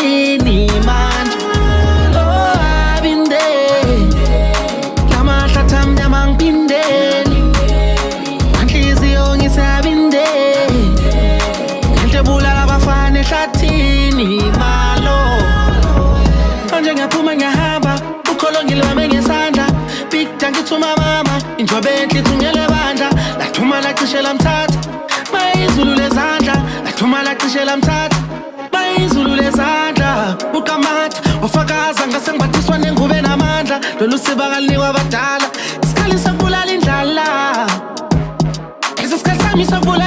ehlathini manje. Oh, I've been there. Lamahlathi amnyama ngiphindeni. Inhliziyo ngisabinde. Into ebulala abafana ehlathini malo. Manje ngiyaphuma ngiyahamba, ukholo ngilibambe ngesandla. Big tank ithuma mama, injobe enhle ithungele bandla. Lathuma lacishe lamthatha, bayizulu lezandla. Lathuma lacishe lamthatha, bayizulu lezandla. Ukamata, wafakaza ngase ngibathiswa nengubo enamandla. Lolu siba kalunikwa abadala, isikhathi sokubulala indlala. Lesi sikhathi sami sokubulala